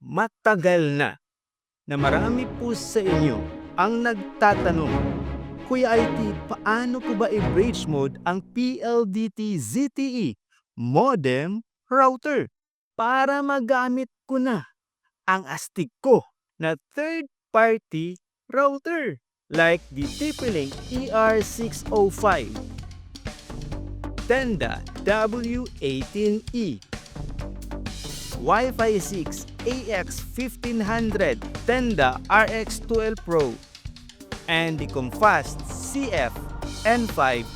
Matagal na marami po sa inyo ang nagtatanong, Kuya IT, paano po ba i-bridge mode ang PLDT ZTE modem router para magamit ko na ang astig ko na third-party router like the TP-Link ER605, Tenda W18E, Wi-Fi 6 AX1500 Tenda RX12 Pro, and the Comfast CF N5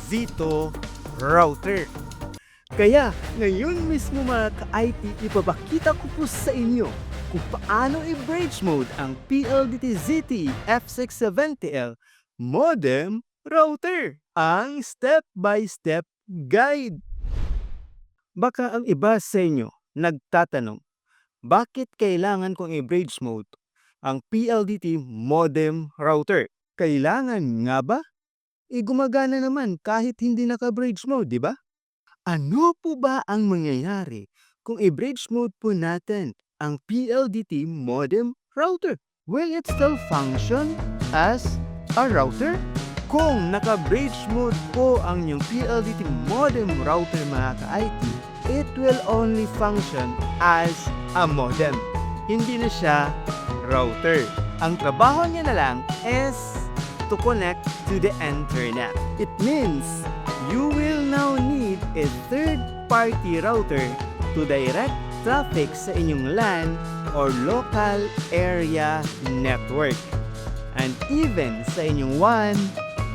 Zito router. Kaya ngayon mismo mga ka-IT, ipapakita ko po sa inyo kung paano i-bridge mode ang PLDT ZTE F670L modem router. Ang step-by-step guide. Baka ang iba sa inyo nagtatanong, bakit kailangan kong i-bridge mode ang PLDT modem router? Kailangan nga ba? Gumagana naman kahit hindi naka-bridge mode, di ba? Ano po ba ang mangyayari kung i-bridge mode po natin ang PLDT modem router? Will it still function as a router? Kung naka-bridge mode po ang inyong PLDT modem router mga ka-IT, it will only function as a modem. Hindi na siya router. Ang trabaho niya na lang is to connect to the internet. It means you will now need a third-party router to direct traffic sa inyong LAN or local area network, and even sa inyong WAN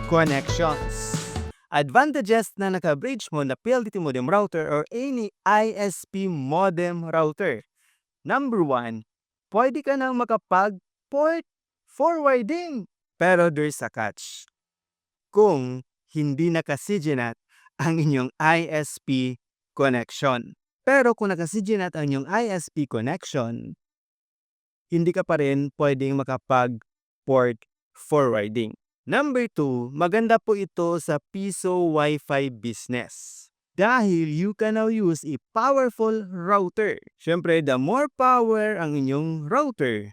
connections. Advantages na naka-bridge mo na PLDT modem router or any ISP modem router. Number 1, pwede ka nang makapag-port forwarding. Pero there's a catch. Kung hindi naka-CGNAT ang inyong ISP connection. Pero kung naka-CGNAT ang inyong ISP connection, hindi ka pa rin pwedeng makapag-port forwarding. Number 2, maganda po ito sa piso Wi-Fi business. Dahil you can now use a powerful router. Siyempre, the more power ang inyong router,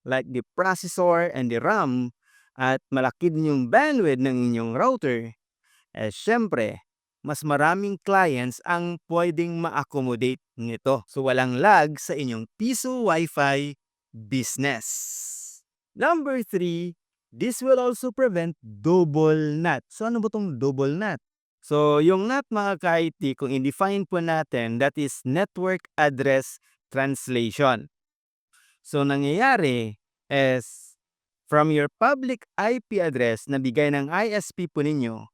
like the processor and the RAM, at malaki din yung bandwidth ng inyong router, siyempre, mas maraming clients ang pwedeng ma-accommodate nito. So, walang lag sa inyong piso Wi-Fi business. Number 3, this will also prevent double NAT. So, ano ba itong double NAT? So, yung NAT mga ka-IT, kung i-define po natin, that is Network Address Translation. So, nangyayari is, from your public IP address na bigay ng ISP po ninyo,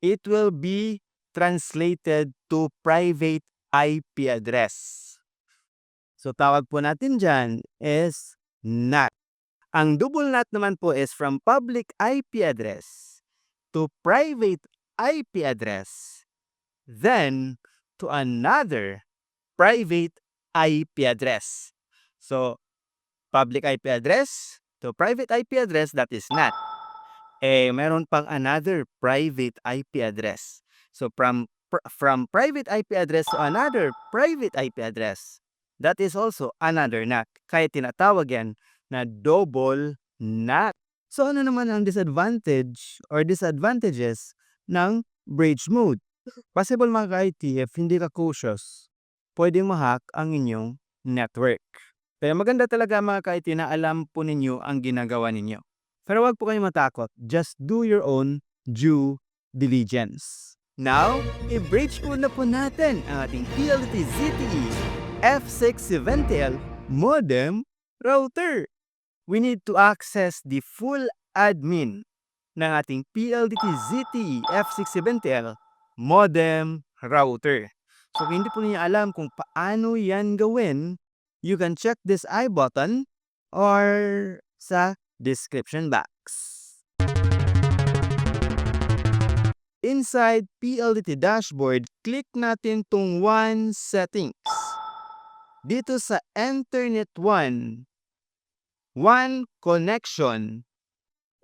it will be translated to private IP address. So, tawag po natin dyan is NAT. Ang double NAT naman po is from public IP address to private IP address, then to another private IP address. So, public IP address to private IP address, that is NAT. Meron pang another private IP address. So, from private IP address to another private IP address, that is also another NAT. Kaya tinatawag yan na double NAT. So, ano naman ang disadvantage or disadvantages ng bridge mode? Possible mga ka-IT, if hindi ka cautious, pwedeng ma-hack ang inyong network. Kaya maganda talaga mga ka-IT na alam po ninyo ang ginagawa ninyo. Pero wag po kayong matakot. Just do your own due diligence. Now, i-bridge mode na po natin ang ating PLDT ZTE F670L modem router. We need to access the full admin ng ating PLDT ZTE F670L modem router. So kung hindi po niya alam kung paano yan gawin, you can check this I button or sa description box. Inside PLDT dashboard, click natin tong WAN settings. Dito sa Internet WAN connection,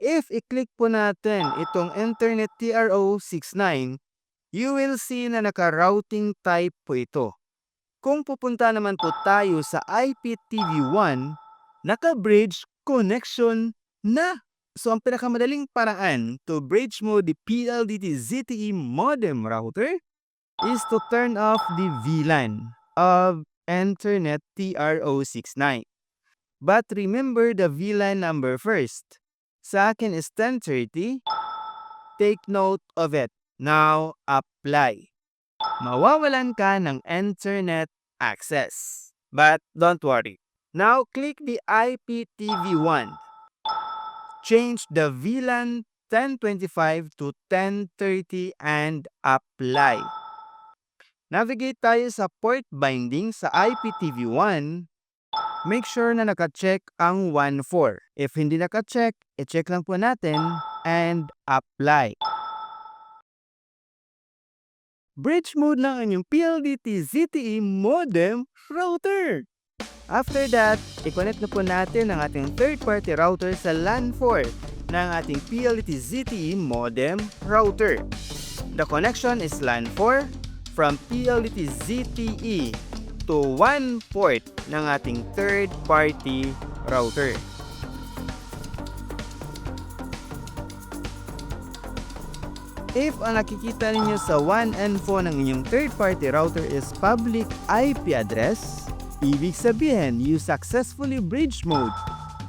if i-click po natin itong Internet TRO69, you will see na naka-routing type po ito. Kung pupunta naman po tayo sa IPTV1, naka-bridge connection na. So ang pinakamadaling paraan to bridge mo the PLDT ZTE modem router is to turn off the VLAN of Ethernet TR069. But remember the VLAN number first. Sa akin is 1030. Take note of it. Now, apply. Mawawalan ka ng internet access. But don't worry. Now, click the IPTV1. Change the VLAN 1025 to 1030 and apply. Navigate tayo sa port binding sa IPTV1. Make sure na naka-check ang 14. If hindi naka-check, i-check lang po natin and apply. Bridge mode lang ang inyong PLDT ZTE modem router. After that, i-connect na po natin ang ating third-party router sa LAN 4 ng ating PLDT ZTE modem router. The connection is LAN 4 from PLDT ZTE to one port ng ating third-party router. If ang nakikita ninyo sa WAN info ng inyong third-party router is public IP address, ibig sabihin you successfully bridge mode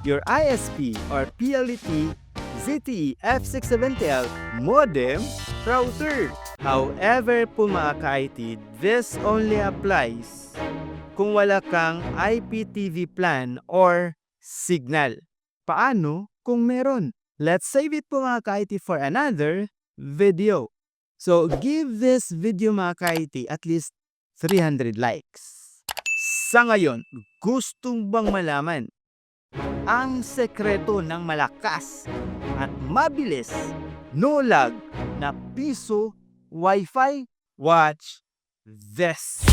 your ISP or PLDT ZTE F670L modem router. However po mga ka-IT, this only applies kung wala kang IPTV plan or signal. Paano kung meron? Let's save it po mga ka-IT for another video. So, give this video mga ka-IT at least 300 likes. Sa ngayon, gusto bang malaman ang sekreto ng malakas at mabilis, no lag na piso Wi-Fi? Watch this!